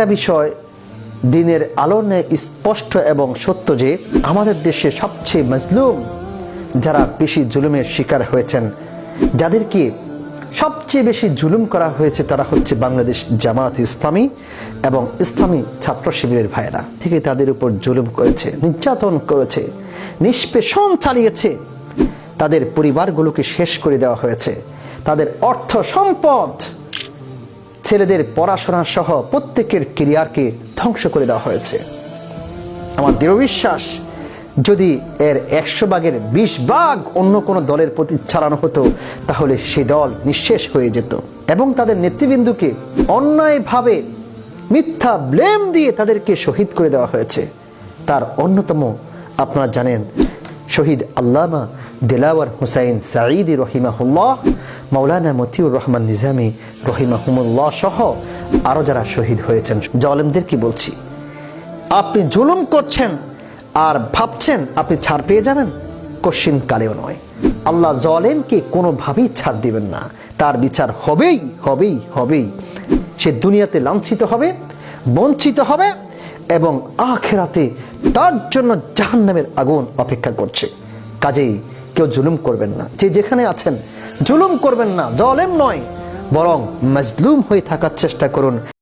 একটা বিষয় দিনের আলোনে স্পষ্ট এবং সত্য যে আমাদের দেশে সবচেয়ে মজলুম যারা বেশি জুলুমের শিকার হয়েছেন, যাদেরকে সবচেয়ে বেশি জুলুম করা হয়েছে, তারা হচ্ছে বাংলাদেশ জামায়াত ইসলামী এবং ইসলামী ছাত্র শিবিরের ভাইয়েরা থেকে তাদের উপর জুলুম করেছে, নির্যাতন করেছে, নিষ্পেষণ চালিয়েছে। তাদের পরিবারগুলোকে শেষ করে দেওয়া হয়েছে, তাদের অর্থ সম্পদ, ছেলেদের পড়াশোনা সহ প্রত্যেকের ক্যারিয়ারকে ধ্বংস করে দেওয়া হয়েছে। আমার দৃঢ় বিশ্বাস, যদি এর 100 ভাগের 20 ভাগ অন্য কোনো দলের প্রতি চালানো হতো, তাহলে সেই দল নিঃশেষ হয়ে যেত। এবং তাদের নেতৃবৃন্দকে অন্যায়ভাবে মিথ্যা ব্লেম দিয়ে তাদেরকে শহীদ করে দেওয়া হয়েছে। তার অন্যতম আপনারা জানেন, শহীদ আল্লামা দিলাওয়ার হুসাইন সাঈদী রহিমাহুল্লাহ, মাওলানা মতিউর রহমান নিজামী রহিমাহুমুল্লাহ সহ আরও যারা শহীদ হয়েছেন। জালেমদের কি বলছি, আপনি জুলুম করছেন আর ভাবছেন আপনি ছাড় পেয়ে যাবেন? কশিন কালেও নয়। আল্লাহ জালেমকে কোনোভাবেই ছাড় দিবেন না, তার বিচার হবেই হবেই হবেই। সে দুনিয়াতে লাঞ্ছিত হবে, বঞ্চিত হবে এবং আখিরাতে তার জন্য জাহান্নামের আগুন অপেক্ষা করছে। কাজেই কেউ জুলুম করবেন না, যে যেখানে আছেন জুলুম করবেন না, জালেম নয়, বরং মজলুম হয়ে থাকার চেষ্টা করুন।